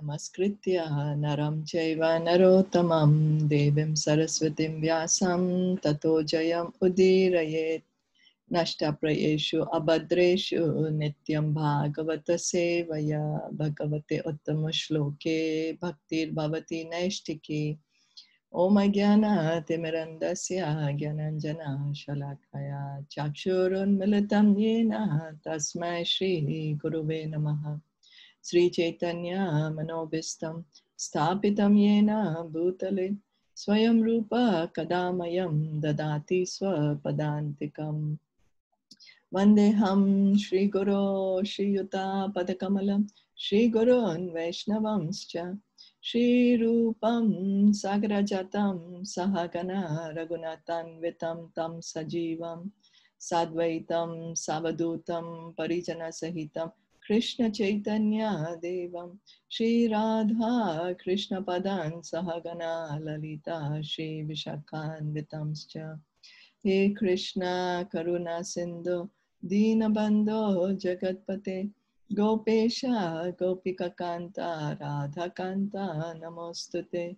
Namaskritya naram chaiva narottamam devim saraswatim vyasam tato jayam udirayet nashtaprayeshu abhadreshu nityam bhagavata sevaya bhagavate uttama shloke bhaktir bhavati naishtiki Om Jnana Timirandasya Jnananjana Shalakaya Chakshurun Militam Yena Tasmai Shri Guruve Namaha Sri Chaitanya Manobhistam Sthapitam Yena Bhutale Swayam Rupa Kadamayam Dadati Swapadantikam Vandeham Shri Guru Shri Yuta Padakamalam Shri Gurun Vaishnavamscha Shri Rupam Sagarajatam Sahagana Raghunathan Tam Sajivam Sadvaitam Savadutam Parijana Sahitam Krishna Chaitanya Devam Shri Radha Krishna Padan Sahagana Lalita Shri Vishakhanvitamscha He Krishna Karuna Sindhu Dinabandho Jagatpate Gopesha Gopika Kanta Radha Kanta Namostute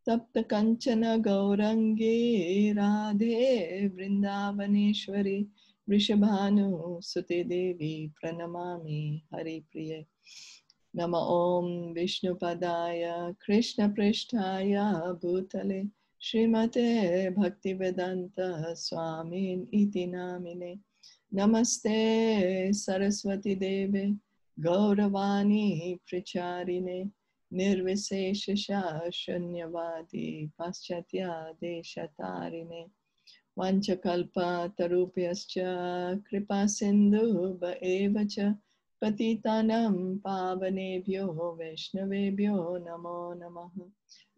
Tapta Kanchana Gaurangi Radhe Vrindavaneshwari Vrishabhanu Sute Devi Pranamami Hari Priye Nama Om Vishnu Padaya Krishna Prishtaya Bhutale Srimate Bhaktivedanta Swamin Iti Namine Namaste Saraswati Deve Gauravani Pricharine Nirviseshasha Shunyavadi Paschatya Deshatarine Vanchakalpa Tarupyascha Kripa Sindhu Evacha Patitanam Pavanebhyo Vaishnavebhyo Namo Namaha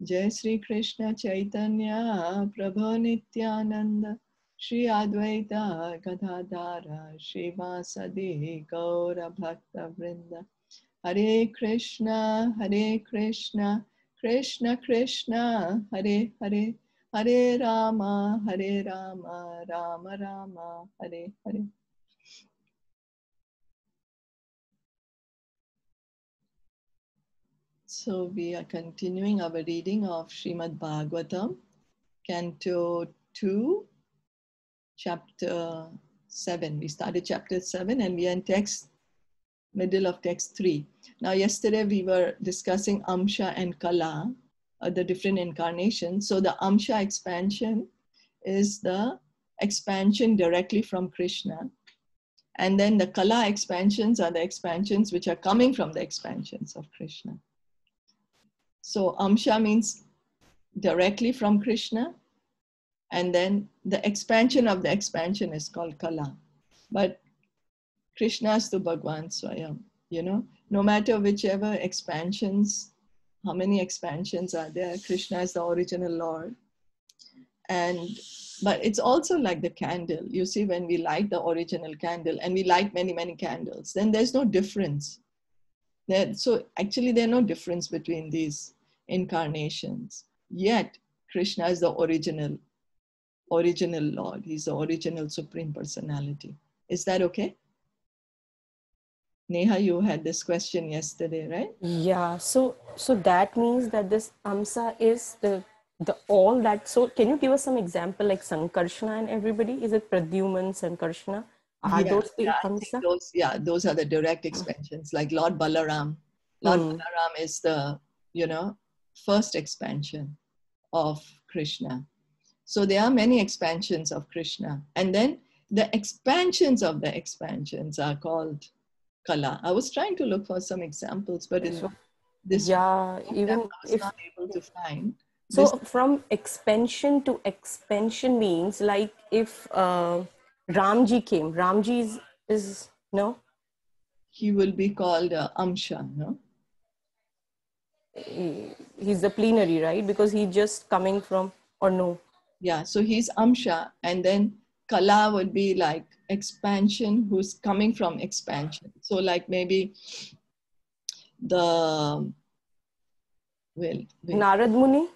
Jai Sri Krishna Chaitanya Prabhu Nityananda Shri Advaita Gadadhara Shri Vasadi Gaura Bhakta Vrinda Hare Krishna Krishna Krishna Hare Hare Hare Rama Rama Rama Hare Hare. So we are continuing our reading of Srimad Bhagavatam, Canto 2, Chapter 7. We started Chapter 7 and we are in middle of text 3. Now yesterday we were discussing Amsha and Kala, the different incarnations. So the Amsha expansion is the expansion directly from Krishna. And then the Kala expansions are the expansions which are coming from the expansions of Krishna. So Amsha means directly from Krishna, and then the expansion of the expansion is called Kala. But Krishna's to Bhagwan Swayam, no matter whichever expansions, how many expansions are there, Krishna is the original Lord. But it's also like the candle. You see, when we light the original candle and we light many, many candles, then there's no difference. So actually there's no difference between these incarnations. Yet Krishna is the original Lord. He's the original Supreme Personality. Is that okay? Neha, you had this question yesterday, right? Yeah, so that means that this Amsa is the all that. So can you give us some example like Sankarshana and everybody? Is it Pradyuman, Sankarshana? Are those the I Amsa? think those are the direct expansions, like Lord Balaram. Lord Balaram is the, first expansion of Krishna. So there are many expansions of Krishna. And then the expansions of the expansions are called Kala. I was trying to look for some examples, but in this even I was not able to find. So from expansion to expansion means like if Ramji came, Ramji is no? He will be called Amsha, no? He's the plenary, right? Because he's just coming from, or no? Yeah, so he's Amsha, and then Kala would be like expansion, who's coming from expansion. So like maybe the, Narad Muni?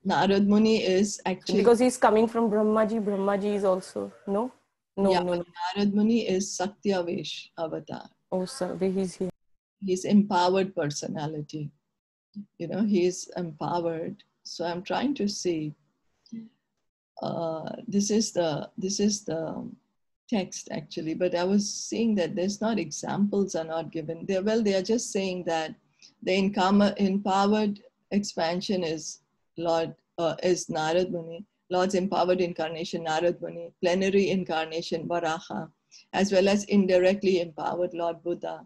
Narad Muni is actually... Because he's coming from Brahmaji, Brahmaji is also, no? No. Narad Muni is Satyavesh avatar. Oh, sir, he's here. He's empowered personality. You know, he's empowered. So I'm trying to see. This is the text actually, but I was seeing that there's not examples are not given. They are just saying that the empowered expansion is is Narad Muni, Lord's empowered incarnation Narad Muni, plenary incarnation Varaha, as well as indirectly empowered Lord Buddha.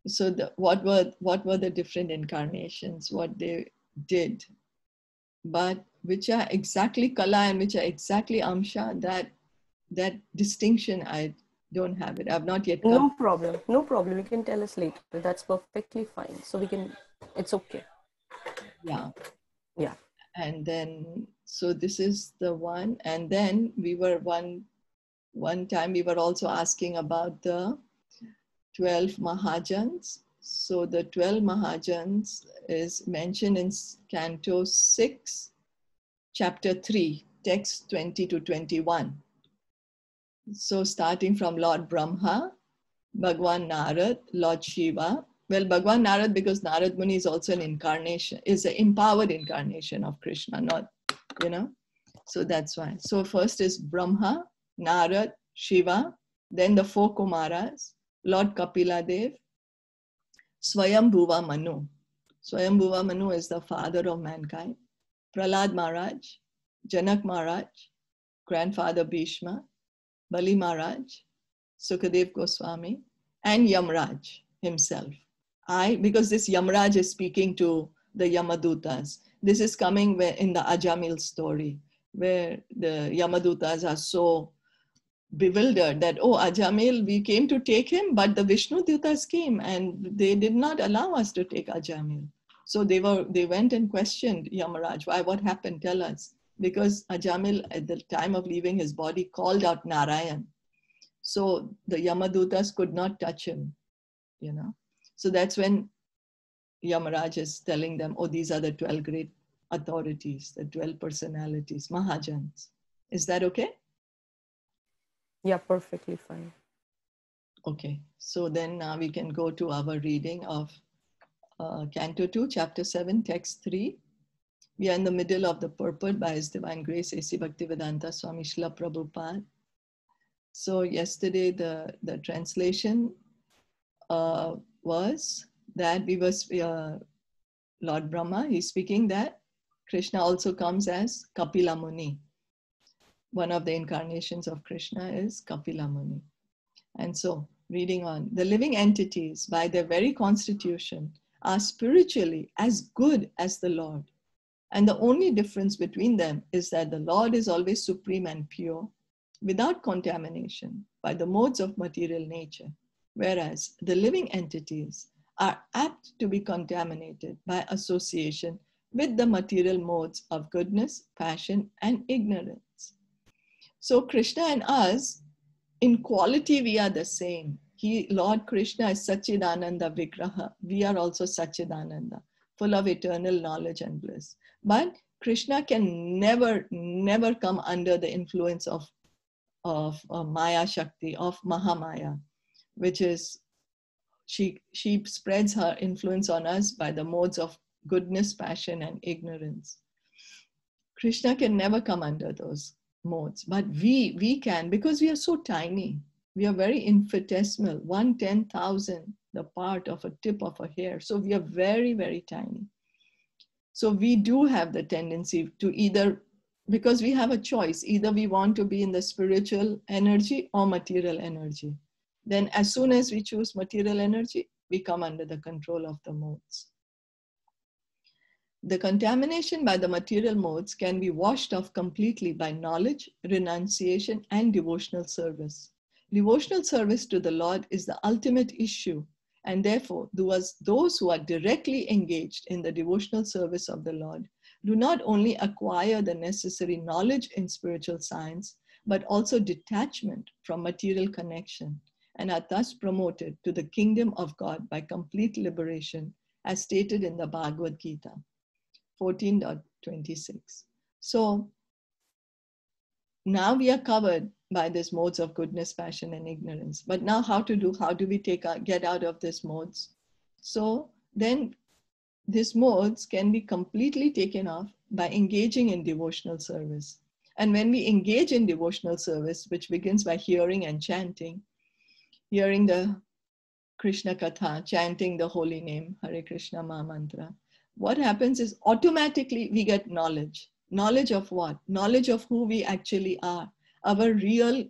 So what were the different incarnations, what they did, but which are exactly Kala and which are exactly Amsha, that distinction I don't have it. I've not yet come. No problem. No problem. You can tell us later. That's perfectly fine. So we can, it's okay. Yeah. Yeah. And then, so this is the one. And then we were one time we were also asking about the 12 Mahajans. So the 12 Mahajans is mentioned in Canto 6, Chapter 3, text 20 to 21. So starting from Lord Brahma, Bhagwan Narad, Lord Shiva. Well, Bhagwan Narad, because Narad Muni is also an incarnation, is an empowered incarnation of Krishna, not, you know. So that's why. So first is Brahma, Narad, Shiva, then the four Kumaras, Lord Kapila Dev, Swayambhuva Manu. Swayambhuva Manu is the father of mankind. Prahlad Maharaj, Janak Maharaj, grandfather Bhishma, Bali Maharaj, Sukadev Goswami, and Yamraj himself. Because this Yamraj is speaking to the Yamadutas. This is coming in the Ajamil story, where the Yamadutas are so bewildered that, oh, Ajamil, we came to take him, but the Vishnu Dutas came and they did not allow us to take Ajamil. So they went and questioned Yamaraj, why, what happened? Tell us. Because Ajamil, at the time of leaving his body, called out Narayan. So the Yamadutas could not touch him, you know. So that's when Yamaraj is telling them, oh, these are the 12 great authorities, the 12 personalities, Mahajans. Is that okay? Yeah, perfectly fine. Okay, so then now we can go to our reading of Canto 2, Chapter 7, Text 3. We are in the middle of the purport by His Divine Grace, A.C. Bhaktivedanta Swami Srila Prabhupada. So yesterday the translation was that Lord Brahma, he's speaking that Krishna also comes as Kapila Muni. One of the incarnations of Krishna is Kapila Muni. And so, reading on, the living entities, by their very constitution, are spiritually as good as the Lord. And the only difference between them is that the Lord is always supreme and pure, without contamination by the modes of material nature, whereas the living entities are apt to be contaminated by association with the material modes of goodness, passion, and ignorance. So Krishna and us, in quality, we are the same. Lord Krishna is Satchidananda Vigraha. We are also Satchidananda, full of eternal knowledge and bliss. But Krishna can never come under the influence of Maya Shakti, of Mahamaya, which is, she spreads her influence on us by the modes of goodness, passion, and ignorance. Krishna can never come under those modes, but we can, because we are so tiny. We are very infinitesimal, 1/10,000, the part of a tip of a hair. So we are very, very tiny. So we do have the tendency to either, because we have a choice, either we want to be in the spiritual energy or material energy. Then as soon as we choose material energy, we come under the control of the modes. The contamination by the material modes can be washed off completely by knowledge, renunciation, and devotional service. Devotional service to the Lord is the ultimate issue, and therefore those who are directly engaged in the devotional service of the Lord do not only acquire the necessary knowledge in spiritual science, but also detachment from material connection, and are thus promoted to the kingdom of God by complete liberation, as stated in the Bhagavad Gita 14.26. So now we are covered by these modes of goodness, passion, and ignorance. But now how do we get out of these modes? So then these modes can be completely taken off by engaging in devotional service. And when we engage in devotional service, which begins by hearing and chanting, hearing the Krishna Katha, chanting the holy name, Hare Krishna Maha Mantra, what happens is automatically we get knowledge. Knowledge of what? Knowledge of who we actually are, our real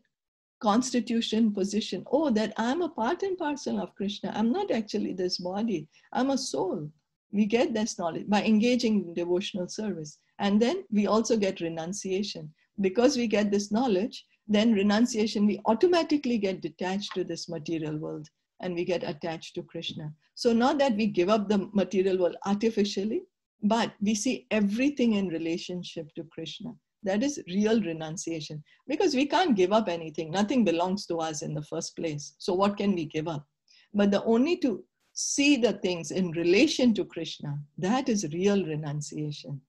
constitution, position. Oh, that I'm a part and parcel of Krishna. I'm not actually this body. I'm a soul. We get this knowledge by engaging in devotional service. And then we also get renunciation. Because we get this knowledge, then renunciation, we automatically get detached to this material world and we get attached to Krishna. So not that we give up the material world artificially, but we see everything in relationship to Krishna. That is real renunciation, because we can't give up anything. Nothing belongs to us in the first place. So what can we give up? But the only to see the things in relation to Krishna, that is real renunciation.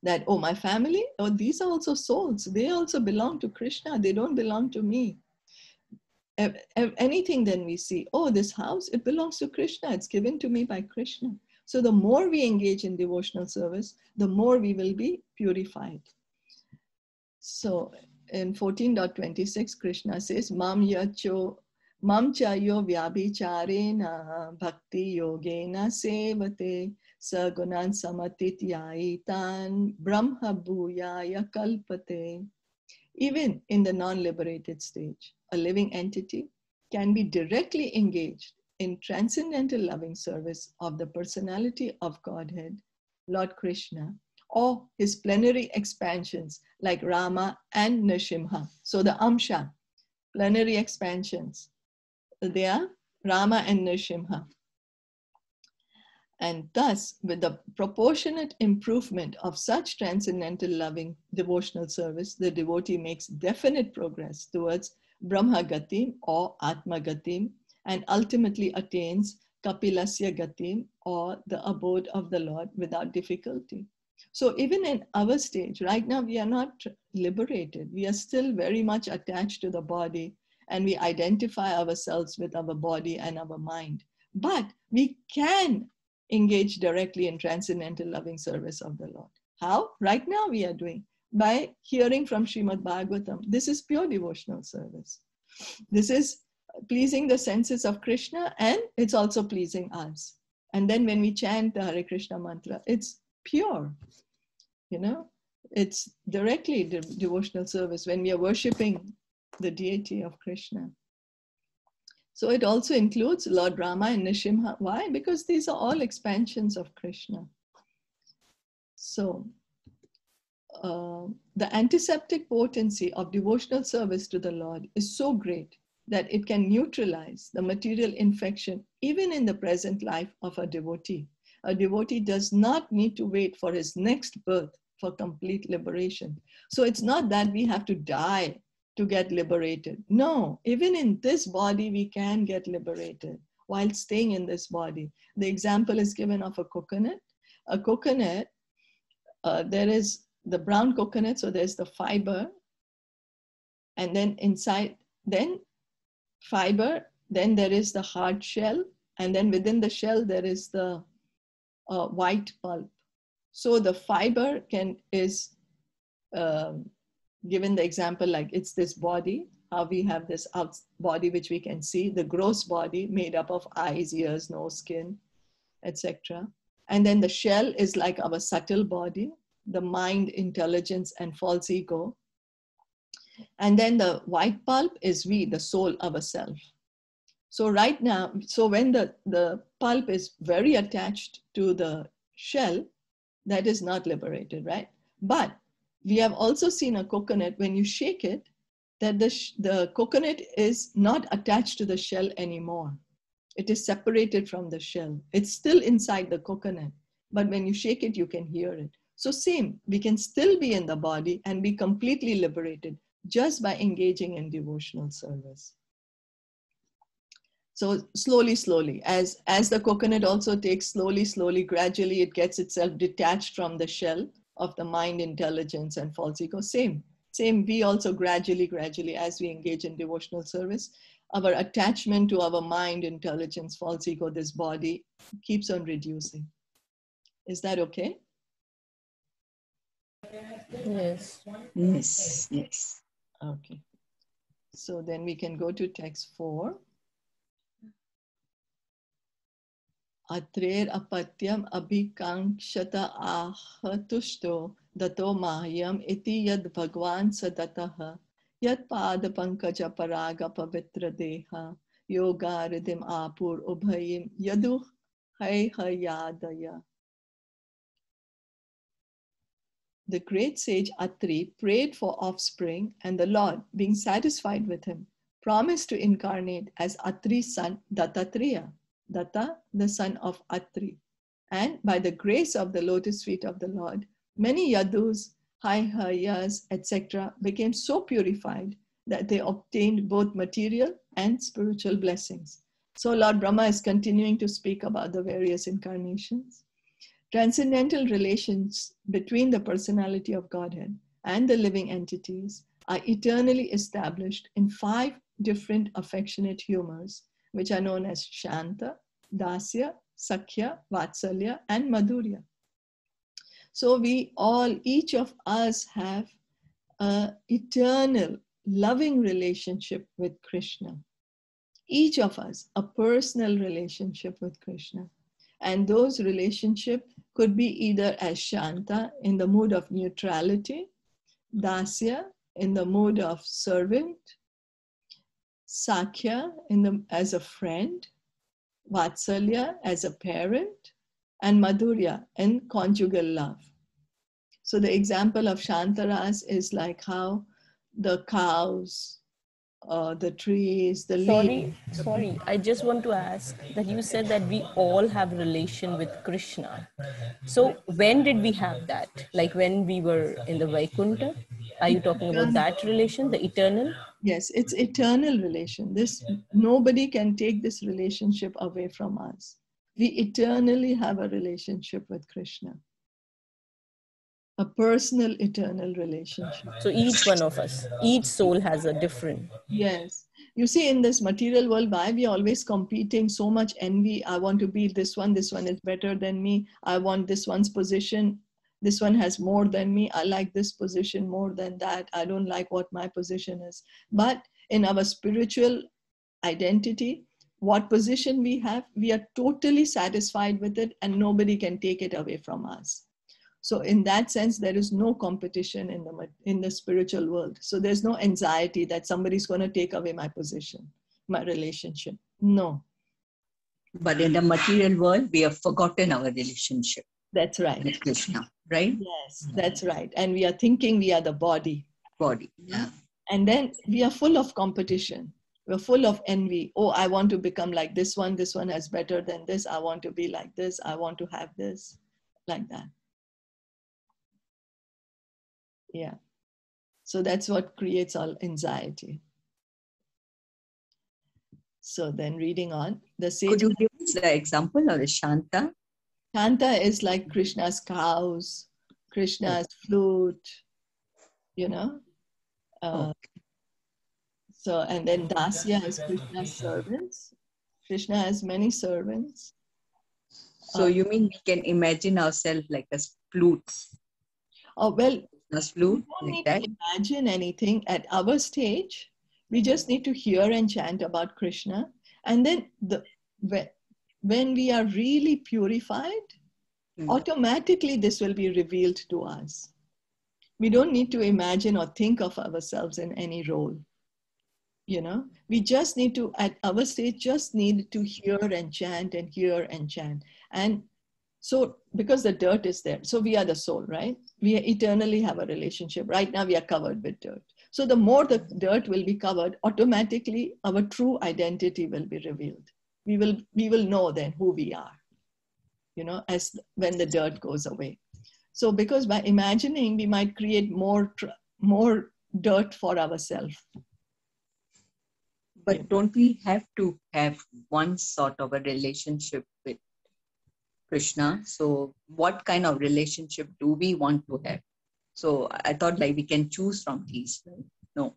That, oh, my family, oh, these are also souls. They also belong to Krishna. They don't belong to me. Anything then we see, oh, this house, it belongs to Krishna. It's given to me by Krishna. So the more we engage in devotional service, the more we will be purified. So in 14.26, Krishna says, Mam chayo vyabhicharena bhakti yogena sevate sagunan samatityaitan brahma bhuyaya kalpate. Even in the non-liberated stage, a living entity can be directly engaged in transcendental loving service of the personality of Godhead, Lord Krishna, or his plenary expansions like Rama and Nrsimha. So the Amsha, plenary expansions, they are Rama and Nrsimha. And thus, with the proportionate improvement of such transcendental loving devotional service, the devotee makes definite progress towards Brahma Gatim or Atma Gatim, and ultimately attains Kapilasya Gatim, or the abode of the Lord, without difficulty. So even in our stage, right now we are not liberated. We are still very much attached to the body, and we identify ourselves with our body and our mind. But we can engage directly in transcendental loving service of the Lord. How? Right now we are doing by hearing from Srimad Bhagavatam. This is pure devotional service. This is pleasing the senses of Krishna, and it's also pleasing us. And then when we chant the Hare Krishna mantra, it's pure. You know, it's directly devotional service when we are worshipping the deity of Krishna. So it also includes Lord Rama and Nrsimha. Why? Because these are all expansions of Krishna. So the antiseptic potency of devotional service to the Lord is so great that it can neutralize the material infection even in the present life of a devotee. A devotee does not need to wait for his next birth for complete liberation. So it's not that we have to die to get liberated. No, even in this body, we can get liberated while staying in this body. The example is given of a coconut. A coconut, there is the brown coconut, so there's the fiber, and then inside, then fiber, then there is the hard shell, and then within the shell, there is the white pulp. So the fiber is given the example like it's this body, how we have this body which we can see, the gross body made up of eyes, ears, nose, skin, etc. And then the shell is like our subtle body, the mind, intelligence, and false ego. And then the white pulp is we, the soul, ourself. So right now, so when the pulp is very attached to the shell, that is not liberated, right? But we have also seen a coconut, when you shake it, that the coconut is not attached to the shell anymore. It is separated from the shell. It's still inside the coconut, but when you shake it, you can hear it. So same, we can still be in the body and be completely liberated just by engaging in devotional service. So slowly, as the coconut also takes slowly, gradually it gets itself detached from the shell of the mind, intelligence, and false ego. Same. Same, we also gradually, as we engage in devotional service, our attachment to our mind, intelligence, false ego, this body, keeps on reducing. Is that okay? Yes. Yes, yes. Okay. So then we can go to text 4. Atrer apatyam abhikankshata ahatushto dato mahyam iti yad bhagwan sadataha yad pada pankaja paraga pavitra deha yoga ridim apur ubhayim yadu hay hayadaya. The great sage Atri prayed for offspring, and the Lord, being satisfied with him, promised to incarnate as Atri's son Dattatreya. Datta, the son of Atri. And by the grace of the lotus feet of the Lord, many Yadus, Hayas, etc. became so purified that they obtained both material and spiritual blessings. So Lord Brahma is continuing to speak about the various incarnations. Transcendental relations between the personality of Godhead and the living entities are eternally established in 5 different affectionate humors, which are known as Shanta, Dasya, Sakhya, Vatsalya, and Madhurya. So we all, each of us, have an eternal loving relationship with Krishna. Each of us, a personal relationship with Krishna. And those relationships could be either as Shanta, in the mood of neutrality, Dasya, in the mood of servant, Sakhya, as a friend, Vatsalya, as a parent, and Madhurya, in conjugal love. So the example of Shantaras is like how the cows, the trees, the leaves. Sorry. I just want to ask that you said that we all have relation with Krishna. So when did we have that? Like when we were in the Vaikuntha? Are you talking about that relation, the eternal? Yes, it's eternal relation. Nobody can take this relationship away from us. We eternally have a relationship with Krishna. A personal, eternal relationship. So each one of us, each soul has a different. Yes. You see, in this material world, why we are always competing, so much envy. I want to be this one is better than me. I want this one's position. This one has more than me. I like this position more than that. I don't like what my position is. But in our spiritual identity, what position we have, we are totally satisfied with it, and nobody can take it away from us. So in that sense, there is no competition in the spiritual world. So there's no anxiety that somebody's going to take away my position, my relationship. No. But in the material world, we have forgotten our relationship. That's right. With Krishna, right? Yes, that's right. And we are thinking we are the body. Yeah. And then we are full of competition. We're full of envy. Oh, I want to become like this one. This one has better than this. I want to be like this. I want to have this, like that. Yeah. So that's what creates all anxiety. So then reading on, the sage... Could you give us the example of the Shanta? Shanta is like Krishna's cows, Krishna's flute, you know. So, and then Dasya is Krishna's servants. Krishna has many servants. So you mean we can imagine ourselves like a flute? Oh, well, flute, we don't need to imagine anything at our stage. We just need to hear and chant about Krishna. And then when we are really purified, automatically this will be revealed to us. We don't need to imagine or think of ourselves in any role. You know, we just need to, at our stage, just need to hear and chant and hear and chant. And so, because the dirt is there, so we are the soul, right? We eternally have a relationship. Right now, we are covered with dirt. So the more the dirt will be covered, automatically our true identity will be revealed. We will know then who we are, you know, as when the dirt goes away. So because by imagining, we might create more dirt for ourselves. But don't we have to have one sort of a relationship with Krishna? So what kind of relationship do we want to have? So I thought like we can choose from these. No.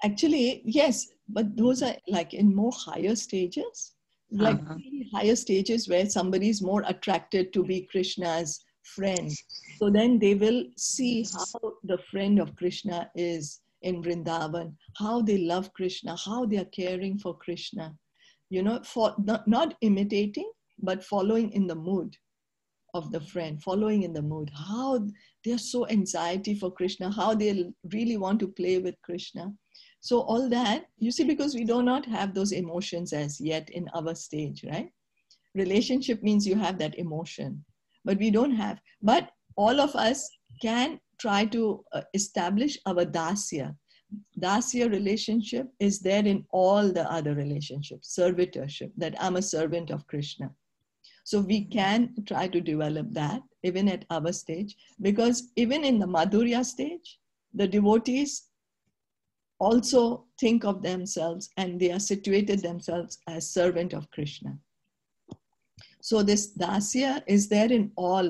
Actually, yes, but those are like in more higher stages, like Uh-huh. really higher stages where somebody is more attracted to be Krishna's friend. So then they will see how the friend of Krishna is in Vrindavan, how they love Krishna, how they are caring for Krishna, you know, for not imitating, but following in the mood of the friend, following in the mood, how they're so anxiety for Krishna, how they really want to play with Krishna. So all that, you see, because we do not have those emotions as yet in our stage, right? Relationship means you have that emotion, but we don't have. But all of us can try to establish our dasya. Dasya relationship is there in all the other relationships, servitorship, that I'm a servant of Krishna. So we can try to develop that even at our stage, because even in the Madhurya stage, the devotees also think of themselves and they are situated themselves as servant of Krishna. So this dasya is there in all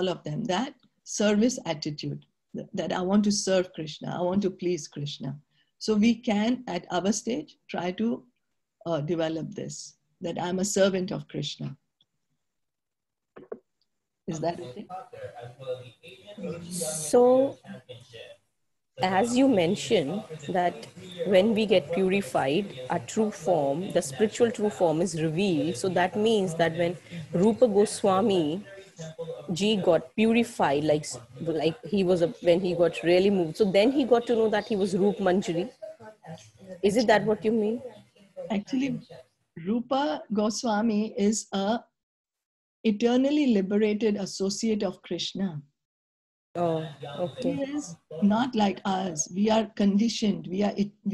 of them, that service attitude, that I want to serve Krishna, I want to please Krishna. So we can at our stage try to develop this, that I'm a servant of Krishna. Is that okay? So, as you mentioned, that when we get purified, our true form, the spiritual true form is revealed. So that means that when Rupa Goswami Ji got purified, like he was when he got really moved, so then he got to know that he was Rup Manjari. Is it that what you mean? Actually, Rupa Goswami is a eternally liberated associate of Krishna. Oh, He okay. is not like us. We are conditioned. We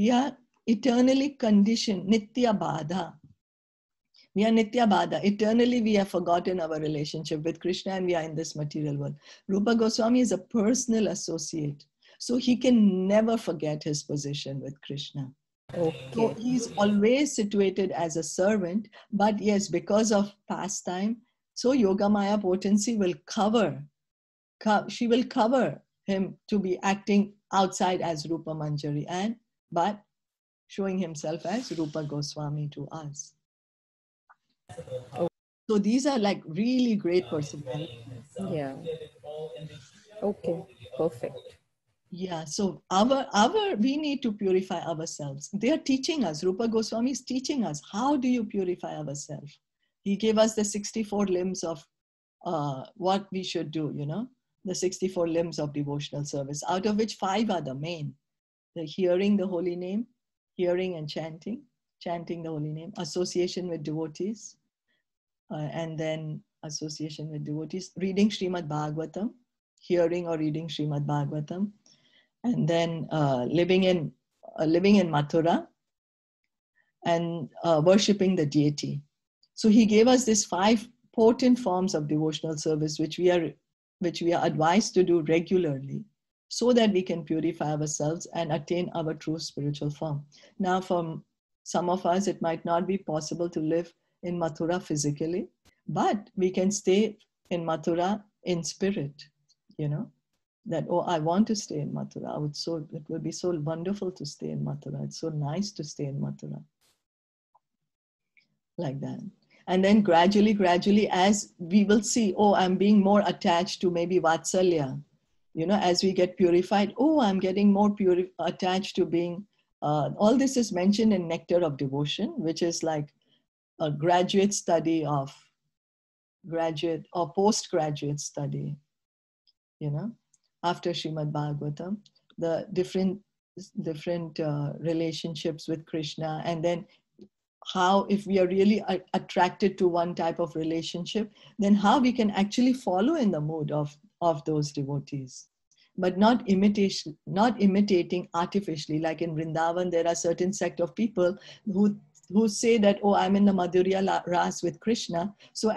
are eternally conditioned. Nitya Badha. We are Nitya Badha. Eternally, we have forgotten our relationship with Krishna and we are in this material world. Rupa Goswami is a personal associate. So he can never forget his position with Krishna. Okay. So he's always situated as a servant, but yes, because of pastime, so Yogamaya potency will she will cover him to be acting outside as Rupa Manjari, but showing himself as Rupa Goswami to us. So these are like really great personalities. Yeah. Okay. Perfect. Yeah, so we need to purify ourselves. They are teaching us. Rupa Goswami is teaching us, how do you purify ourselves? He gave us the 64 limbs of what we should do, you know, the 64 limbs of devotional service, out of which 5 are the main. The hearing the holy name, hearing and chanting the holy name, association with devotees, and then association with devotees, reading Srimad Bhagavatam, hearing or reading Srimad Bhagavatam, and then living in Mathura and worshipping the deity. So he gave us these 5 potent forms of devotional service, which we are advised to do regularly, so that we can purify ourselves and attain our true spiritual form. Now, for some of us, it might not be possible to live in Mathura physically, but we can stay in Mathura in spirit, you know, that, oh, I want to stay in Mathura. It would be so wonderful to stay in Mathura. It's so nice to stay in Mathura. Like that. And then gradually, as we will see, oh, I'm being more attached to maybe Vatsalya. You know, as we get purified, oh, I'm getting more attached to being, all this is mentioned in Nectar of Devotion, which is like a graduate study of graduate or postgraduate study, you know, after Srimad Bhagavatam, the different relationships with Krishna, and then how, if we are really attracted to one type of relationship, then how we can actually follow in the mood of those devotees, but not imitating artificially. Like in Vrindavan, there are certain sect of people who say that, oh, I'm in the Madhurya Ras with Krishna. So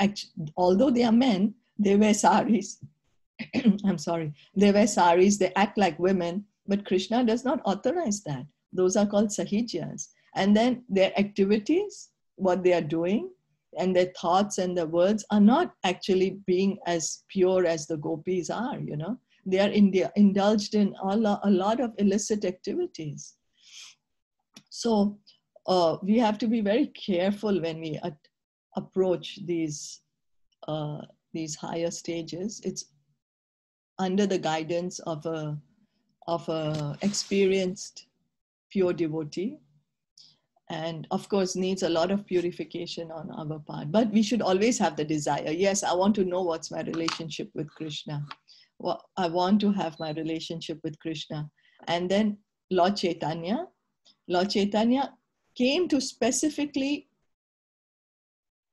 although they are men, they wear saris. I'm sorry, they wear saris, they act like women, but Krishna does not authorize that. Those are called sahijyas. And then their activities, what they are doing, and their thoughts and their words are not actually being as pure as the gopis are, you know. they are indulged in a lot of illicit activities. So we have to be very careful when we approach these higher stages. It's under the guidance of a experienced pure devotee, and of course needs a lot of purification on our part. But we should always have the desire. Yes, I want to know what's my relationship with Krishna. Well, I want to have my relationship with Krishna. And then Lord Chaitanya came to specifically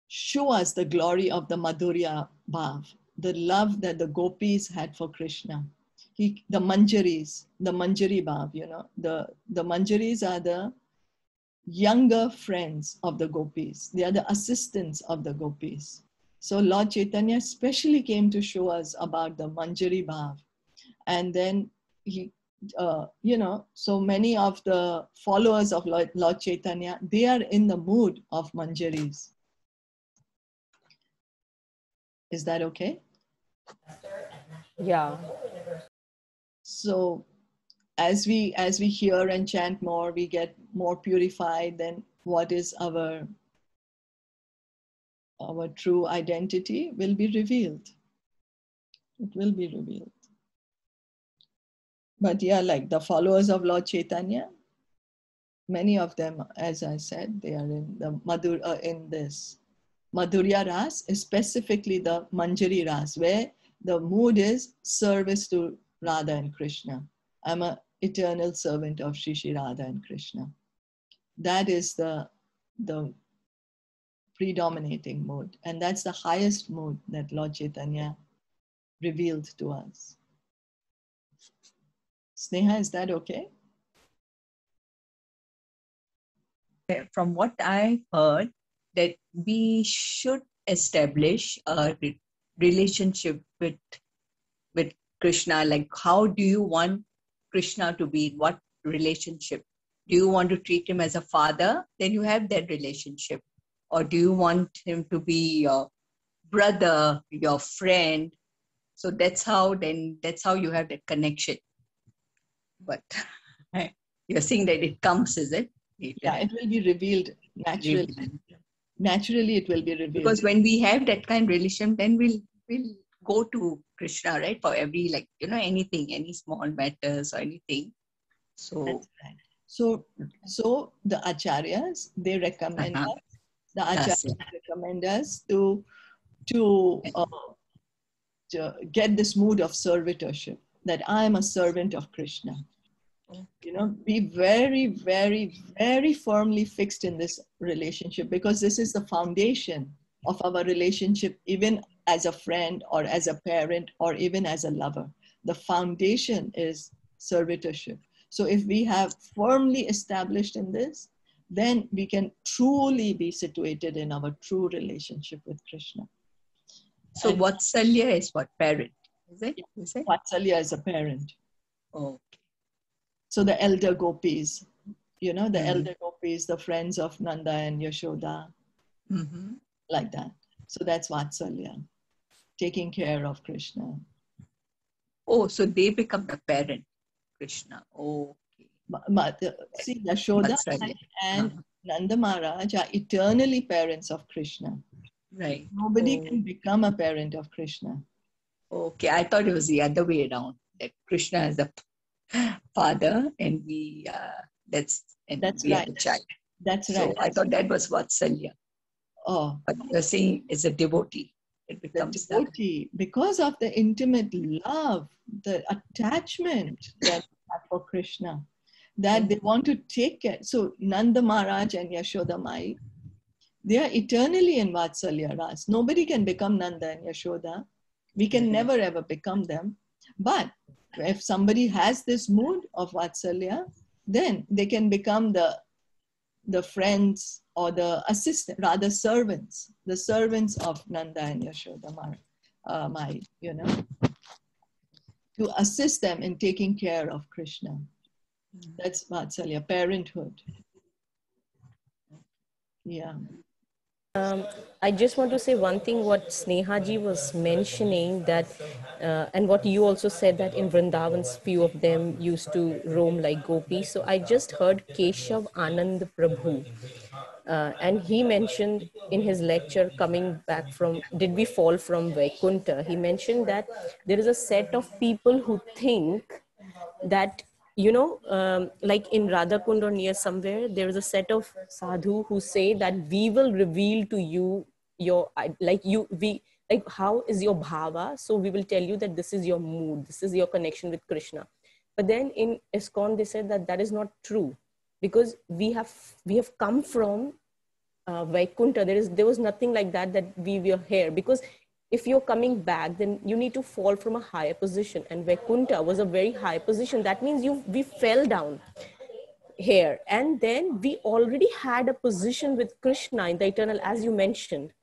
show us the glory of the Madhurya Bhav, the love that the gopis had for Krishna. The Manjaris, the Manjari Bhav, you know, the Manjaris are the younger friends of the gopis. They are the assistants of the gopis. So Lord Chaitanya especially came to show us about the Manjari Bhav. And then he, you know, so many of the followers of Lord Chaitanya, they are in the mood of Manjaris. Is that okay? Yeah. So as we hear and chant more, we get more purified. Then what is our true identity will be revealed. It will be revealed. But yeah, like the followers of Lord Chaitanya, many of them, as I said, they are in the in this Madhurya Ras, specifically the Manjari Ras, where the mood is service to Radha and Krishna. I'm an eternal servant of Shri Shri Radha and Krishna. That is the predominating mood. And that's the highest mood that Lord Chaitanya revealed to us. Sneha, is that okay? From what I heard, that we should establish a relationship with Krishna. Like, how do you want Krishna to be? What relationship? Do you want to treat him as a father? Then you have that relationship. Or do you want him to be your brother, your friend? So that's how you have that connection. But you're saying that it comes, is it? Yeah, it will be revealed naturally. Naturally, it will be revealed. Because when we have that kind of relation, then we'll go to Krishna, right? For every, like, you know, anything, any small matters or anything. So that's right. So the acharyas, they recommend us. The acharyas recommend us to get this mood of servitorship, that I am a servant of Krishna. You know, be very, very, very firmly fixed in this relationship, because this is the foundation of our relationship, even as a friend or as a parent or even as a lover. The foundation is servitorship. So if we have firmly established in this, then we can truly be situated in our true relationship with Krishna. So Vatsalya is what? Parent, is it? Vatsalya is a parent. Okay. So the elder gopis, you know, the elder gopis, the friends of Nanda and Yashoda, like that. So that's Vatsalya, taking care of Krishna. Oh, so they become the parent, Krishna. Okay. See, Yashoda and Nanda Maharaj are eternally parents of Krishna. Right. Nobody can become a parent of Krishna. Okay, I thought it was the other way around, that Krishna is the father and we that's right. The child. That's right. So I thought that was Vatsalya. Oh, but you're saying it's a devotee. It becomes the devotee because of the intimate love, the attachment that they have for Krishna, that they want to take care. So Nanda Maharaj and Yashoda Mai, they are eternally in Vatsalya Ras. Nobody can become Nanda and Yashoda. We can never ever become them. But if somebody has this mood of Vatsalya, then they can become the friends or the assistant, rather servants, the servants of Nanda and Yashoda Mai, you know, to assist them in taking care of Krishna. That's Vatsalya, parenthood. Yeah. I just want to say one thing, what Snehaji was mentioning that, and what you also said that in Vrindavans, few of them used to roam like gopis. So I just heard Keshav Anand Prabhu, and he mentioned in his lecture coming back from, did we fall from Vaikuntha? He mentioned that there is a set of people who think that, like in Radhakund or near somewhere, there is a set of sadhu who say that we will reveal to you your, like how is your bhava, so we will tell you that this is your mood, this is your connection with Krishna. But then in ISKCON they said that that is not true, because we have come from Vaikuntha. There was nothing like that we were here, because if you're coming back, then you need to fall from a higher position, and Vaikuntha was a very high position. That means we fell down here, and then we already had a position with Krishna in the eternal, as you mentioned,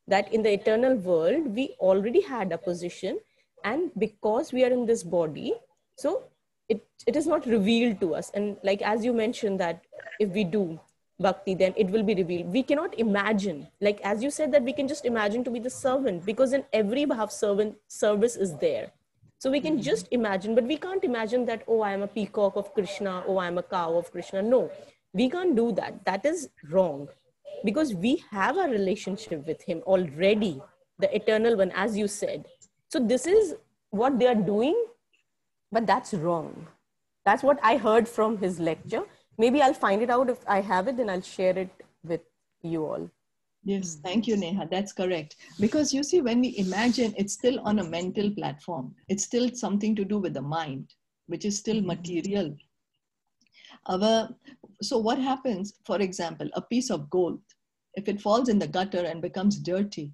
that in the eternal world we already had a position, and because we are in this body, so it is not revealed to us. And like as you mentioned that if we do bhakti, then it will be revealed. We cannot imagine, like as you said, that we can just imagine to be the servant, because in every bhav service is there. So we can just imagine, but we can't imagine that, oh, I am a peacock of Krishna, oh, I am a cow of Krishna. No, we can't do that. That is wrong, because we have a relationship with him already, the eternal one, as you said. So this is what they are doing, but that's wrong. That's what I heard from his lecture. Maybe I'll find it out. If I have it, then I'll share it with you all. Yes, thank you, Neha. That's correct. Because you see, when we imagine, it's still on a mental platform. It's still something to do with the mind, which is still material. So what happens, for example, a piece of gold, if it falls in the gutter and becomes dirty.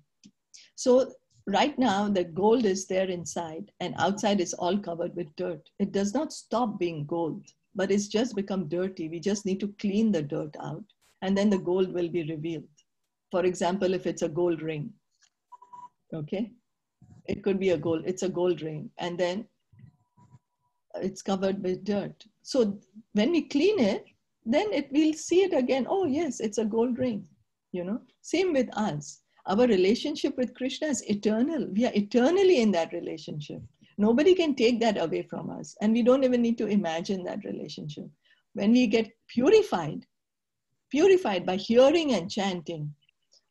So right now, the gold is there inside, and outside is all covered with dirt. It does not stop being gold, but it's just become dirty. We just need to clean the dirt out, and then the gold will be revealed. For example, if it's a gold ring, okay? It could be it's a gold ring, and then it's covered with dirt. So when we clean it, then we'll see it again. Oh yes, it's a gold ring, Same with us. Our relationship with Krishna is eternal. We are eternally in that relationship. Nobody can take that away from us. And we don't even need to imagine that relationship. When we get purified by hearing and chanting,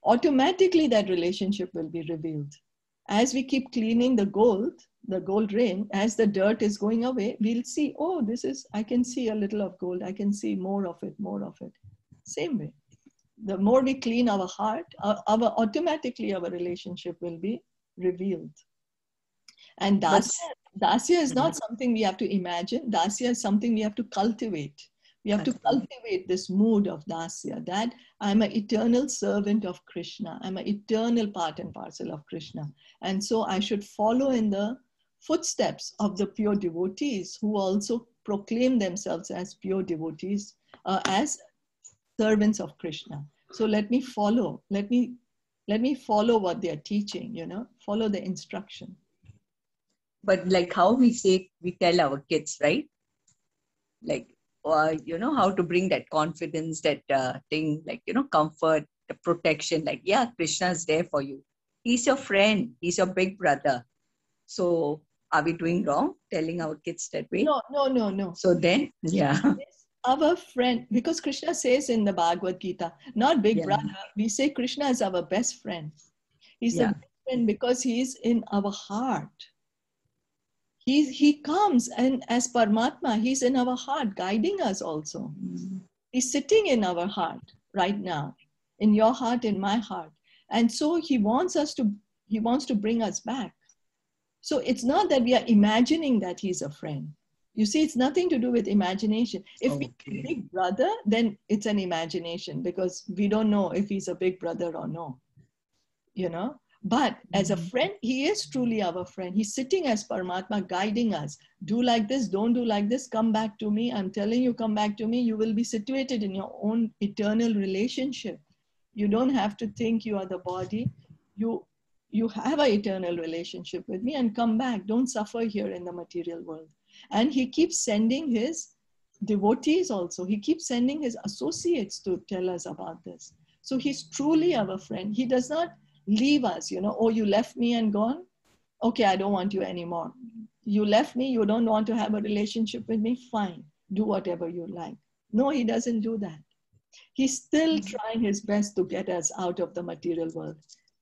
automatically that relationship will be revealed. As we keep cleaning the gold ring, as the dirt is going away, we'll see, oh, I can see a little of gold. I can see more of it. Same way. The more we clean our heart, automatically our relationship will be revealed. And dasya is not something we have to imagine. Dasya is something we have to cultivate. We have to cultivate this mood of dasya, that I'm an eternal servant of Krishna. I'm an eternal part and parcel of Krishna. And so I should follow in the footsteps of the pure devotees who also proclaim themselves as pure devotees, as servants of Krishna. So let me follow what they are teaching, follow the instruction. But like how we tell our kids, right? Like, how to bring that confidence, that thing, like, comfort, the protection, like, yeah, Krishna is there for you. He's your friend. He's your big brother. So are we doing wrong telling our kids that way? No. So then, yeah. Our friend, because Krishna says in the Bhagavad Gita, not big brother, we say Krishna is our best friend. He's the best friend because he's in our heart. He comes, and as Paramatma, he's in our heart, guiding us also. He's sitting in our heart right now, in your heart, in my heart. And so he wants to bring us back. So it's not that we are imagining that he's a friend. You see, it's nothing to do with imagination. If we say big brother, then it's an imagination, because we don't know if he's a big brother or no, But as a friend, he is truly our friend. He's sitting as Paramatma, guiding us. Do like this, don't do like this, come back to me. I'm telling you, come back to me. You will be situated in your own eternal relationship. You don't have to think you are the body. You have an eternal relationship with me, and come back. Don't suffer here in the material world. And he keeps sending his devotees also. He keeps sending his associates to tell us about this. So he's truly our friend. He does not leave us, oh, you left me and gone. Okay, I don't want you anymore. You left me, you don't want to have a relationship with me, fine. Do whatever you like. No, he doesn't do that. He's still trying his best to get us out of the material world,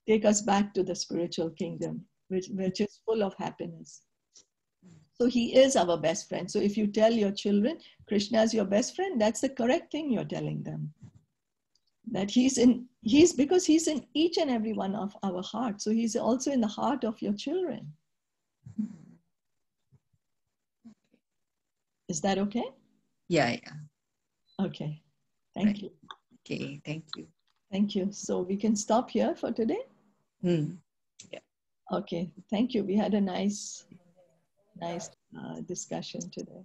take us back to the spiritual kingdom, which is full of happiness. So he is our best friend. So if you tell your children, Krishna is your best friend, that's the correct thing you're telling them. That because he's in each and every one of our hearts. So he's also in the heart of your children. Is that okay? Yeah. Okay. Thank you. Okay, thank you. Thank you. So we can stop here for today? Yeah. Okay, thank you. We had a nice discussion today.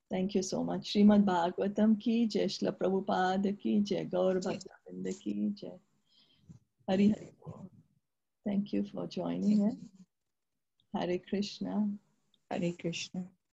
Thank you so much. Srimad Bhagavatam ki jai, Srila Prabhupada ki jai, Gaur Bhakta ki jai. Hari Hari. Thank you for joining us. Hare Krishna. Hare Krishna.